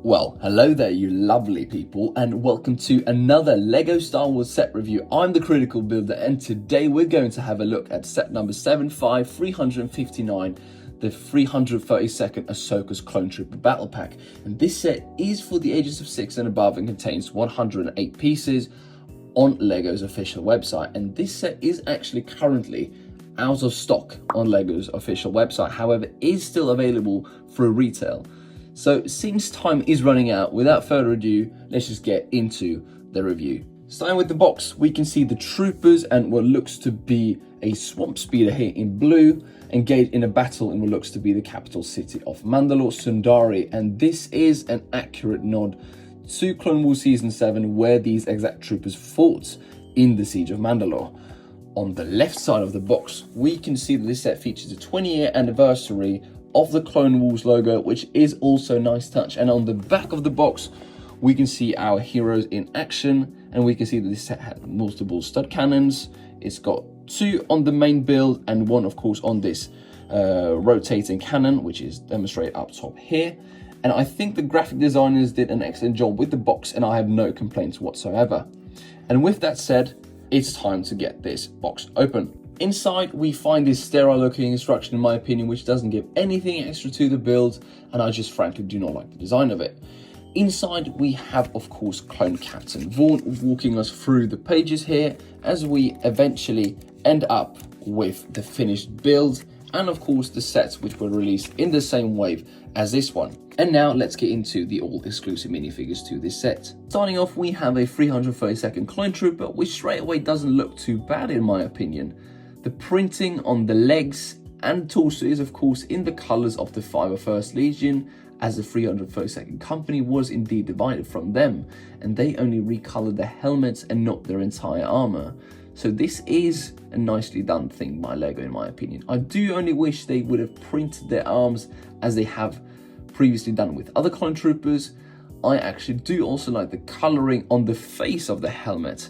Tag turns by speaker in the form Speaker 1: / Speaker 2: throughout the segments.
Speaker 1: Well, hello there, you lovely people, and welcome to another LEGO Star Wars set review. I'm the Critical Builder, and today we're going to have a look at set number 75359, the 332nd Ahsoka's Clone Trooper Battle Pack. And this set is for the ages of 6 and above and contains 108 pieces on LEGO's official website. And this set is actually currently out of stock on LEGO's official website, however, is still available through retail. So since time is running out, without further ado, let's just get into the review. Starting with the box, we can see the troopers and what looks to be a swamp speeder here in blue, engaged in a battle in what looks to be the capital city of Mandalore, Sundari. And this is an accurate nod to Clone Wars Season 7, where these exact troopers fought in the Siege of Mandalore. On the left side of the box, we can see that this set features a 20-year anniversary of the Clone Wars logo, which is also a nice touch. And on the back of the box, we can see our heroes in action, and we can see that this set has multiple stud cannons. It's got 2 on the main build and 1, of course, on this rotating cannon, which is demonstrated up top here. And I think the graphic designers did an excellent job with the box, and I have no complaints whatsoever. And with that said, it's time to get this box open. Inside, we find this sterile looking instruction, in my opinion, which doesn't give anything extra to the build, and I just frankly do not like the design of it. Inside, we have, of course, Clone Captain Vaughn walking us through the pages here as we eventually end up with the finished build, and of course the sets which were released in the same wave as this one. And now let's get into the all exclusive minifigures to this set. Starting off, we have a 332nd Clone Trooper, which straight away doesn't look too bad in my opinion. The printing on the legs and torso is of course in the colours of the 501st Legion, as the 332nd Company was indeed divided from them, and they only recolored the helmets and not their entire armour. So this is a nicely done thing by LEGO in my opinion. I do only wish they would have printed their arms as they have previously done with other Clone Troopers. I actually do also like the colouring on the face of the helmet.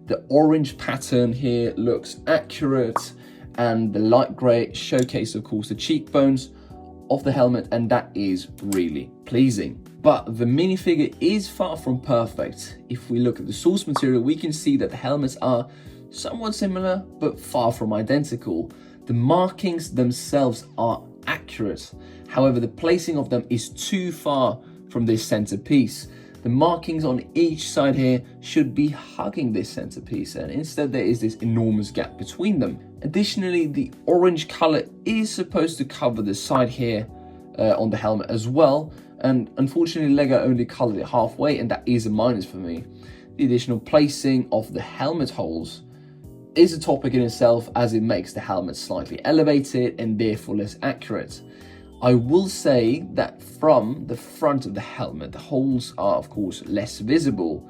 Speaker 1: The orange pattern here looks accurate, and the light grey showcase, of course, the cheekbones of the helmet, and that is really pleasing. But the minifigure is far from perfect. If we look at the source material, we can see that the helmets are somewhat similar, but far from identical. The markings themselves are accurate. However, the placing of them is too far from this centerpiece. The markings on each side here should be hugging this centerpiece, and instead there is this enormous gap between them. Additionally, the orange color is supposed to cover the side here on the helmet as well, and unfortunately LEGO only colored it halfway, and that is a minus for me. The additional placing of the helmet holes is a topic in itself, as it makes the helmet slightly elevated and therefore less accurate. I will say that from the front of the helmet, the holes are of course less visible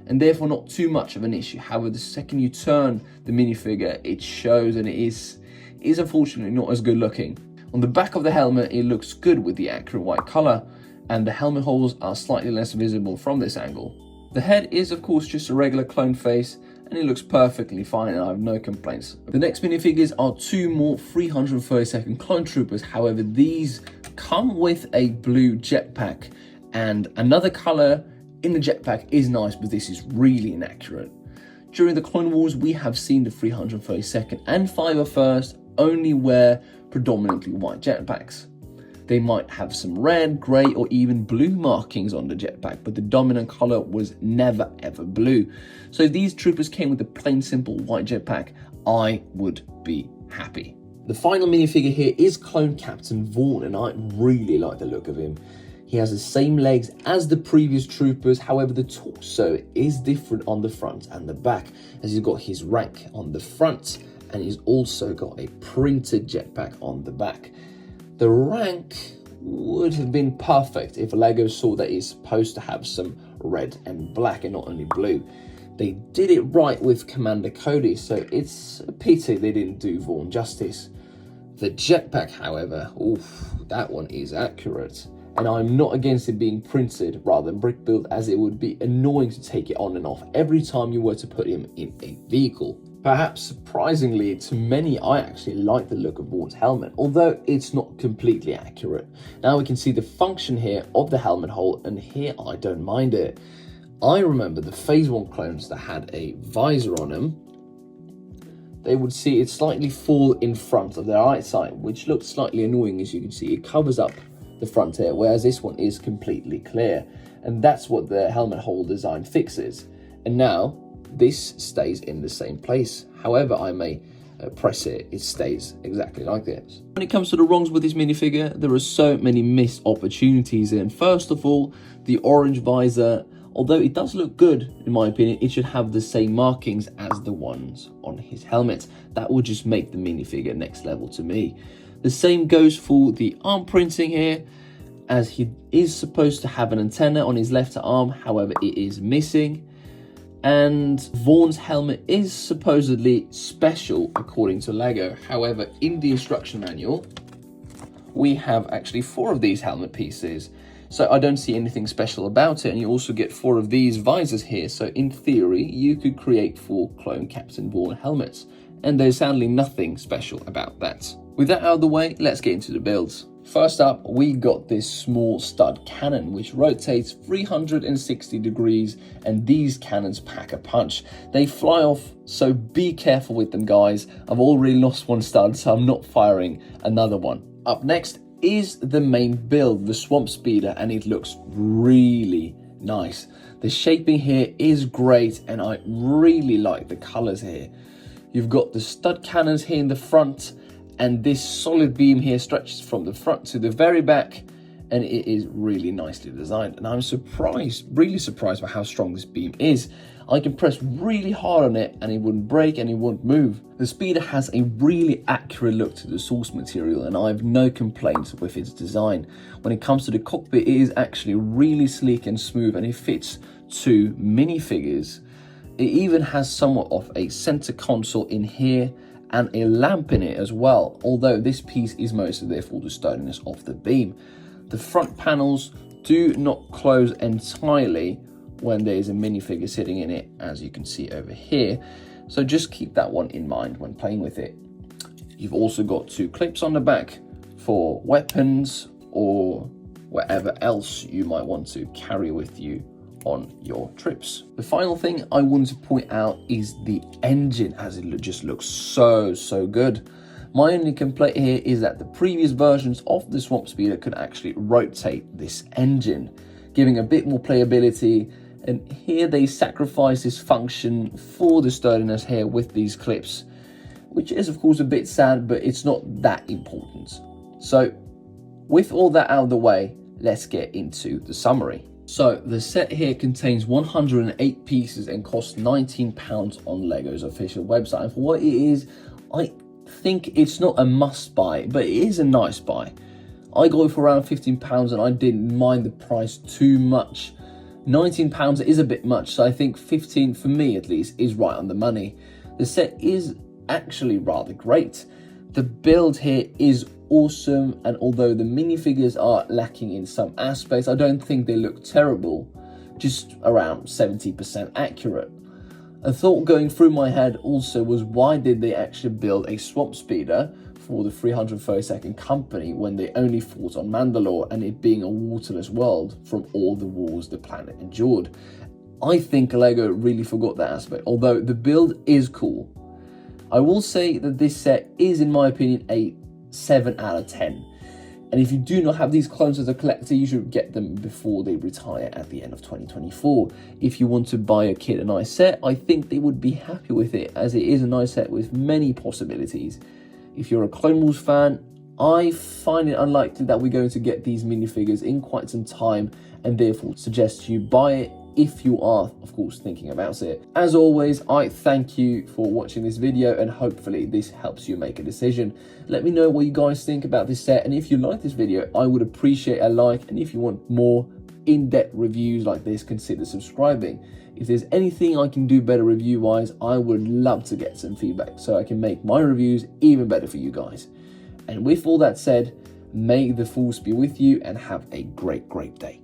Speaker 1: and therefore not too much of an issue. However, the second you turn the minifigure, it shows, and it is unfortunately not as good looking. On the back of the helmet, it looks good with the accurate white color, and the helmet holes are slightly less visible from this angle. The head is of course just a regular clone face, and it looks perfectly fine, and I have no complaints. The next minifigures are 2 more 332nd Clone Troopers. However, these come with a blue jetpack, and another color in the jetpack is nice, but this is really inaccurate. During the Clone Wars, we have seen the 332nd and 501st only wear predominantly white jetpacks. They might have some red, grey, or even blue markings on the jetpack, but the dominant color was never ever blue. So if these troopers came with a plain simple white jetpack, I would be happy. The final minifigure here is Clone Captain Vaughn, and I really like the look of him. He has the same legs as the previous troopers, however the torso is different on the front and the back, as he's got his rank on the front, and he's also got a printed jetpack on the back. The rank would have been perfect if LEGO saw that it's supposed to have some red and black and not only blue. They did it right with Commander Cody, so it's a pity they didn't do Vaughn justice. The jetpack, however, oof, that one is accurate. And I'm not against it being printed rather than brick build, as it would be annoying to take it on and off every time you were to put him in a vehicle. Perhaps surprisingly to many, I actually like the look of Vaughn's helmet, although it's not completely accurate. Now we can see the function here of the helmet hole, and here I don't mind it. I remember the Phase 1 clones that had a visor on them. They would see it slightly fall in front of their eyesight, which looks slightly annoying. As you can see, it covers up the front here, whereas this one is completely clear. And that's what the helmet hole design fixes. And now this stays in the same place. However I may press it, it stays exactly like this. When it comes to the wrongs with this minifigure, there are so many missed opportunities. And first of all, the orange visor, although it does look good in my opinion, it should have the same markings as the ones on his helmet. That would just make the minifigure next level to me. The same goes for the arm printing here, as he is supposed to have an antenna on his left arm, however it is missing. And Vaughn's helmet is supposedly special according to LEGO. However, in the instruction manual, we have actually 4 of these helmet pieces. So I don't see anything special about it. And you also get 4 of these visors here. So in theory, you could create 4 clone Captain Vaughn helmets. And there's sadly nothing special about that. With that out of the way, let's get into the builds. First up, we got this small stud cannon, which rotates 360 degrees, and these cannons pack a punch. They fly off, so be careful with them, guys. I've already lost 1 stud, so I'm not firing another one. Up next is the main build, the Swamp Speeder, and it looks really nice. The shaping here is great, and I really like the colors here. You've got the stud cannons here in the front, and this solid beam here stretches from the front to the very back, and it is really nicely designed. And I'm surprised, really surprised by how strong this beam is. I can press really hard on it and it wouldn't break and it wouldn't move. The speeder has a really accurate look to the source material, and I have no complaints with its design. When it comes to the cockpit, it is actually really sleek and smooth, and it fits 2 minifigures. It even has somewhat of a center console in here and a lamp in it as well, although this piece is mostly there for the sturdiness of the beam. The front panels do not close entirely when there is a minifigure sitting in it, as you can see over here, so just keep that one in mind when playing with it. You've also got 2 clips on the back for weapons or whatever else you might want to carry with you on your trips. The final thing I want to point out is the engine, as it just looks so good. My only complaint here is that the previous versions of the Swamp Speeder could actually rotate this engine, giving a bit more playability, and here they sacrifice this function for the sturdiness here with these clips, which is of course a bit sad, but it's not that important. So with all that out of the way, let's get into the summary. So the set here contains 108 pieces and costs £19 on LEGO's official website. And for what it is, I think it's not a must buy, but it is a nice buy. I got it for around £15 and I didn't mind the price too much. £19 is a bit much, so I think 15 for me at least is right on the money. The set is actually rather great. The build here is awesome, and although the minifigures are lacking in some aspects, I don't think they look terrible, just around 70% accurate. A thought going through my head also was, why did they actually build a Swamp Speeder for the 332nd Company when they only fought on Mandalore, and it being a waterless world from all the wars the planet endured? I think LEGO really forgot that aspect, although the build is cool. I will say that this set is, in my opinion, a 7 out of 10. And if you do not have these clones as a collector, you should get them before they retire at the end of 2024. If you want to buy a kid a nice set, I think they would be happy with it, as it is a nice set with many possibilities. If you're a Clone Wars fan, I find it unlikely that we're going to get these minifigures in quite some time, and therefore suggest you buy it if you are, of course, thinking about it. As always, I thank you for watching this video, and hopefully this helps you make a decision. Let me know what you guys think about this set, and if you like this video, I would appreciate a like, and if you want more in-depth reviews like this, consider subscribing. If there's anything I can do better review-wise, I would love to get some feedback so I can make my reviews even better for you guys. And with all that said, may the force be with you, and have a great day.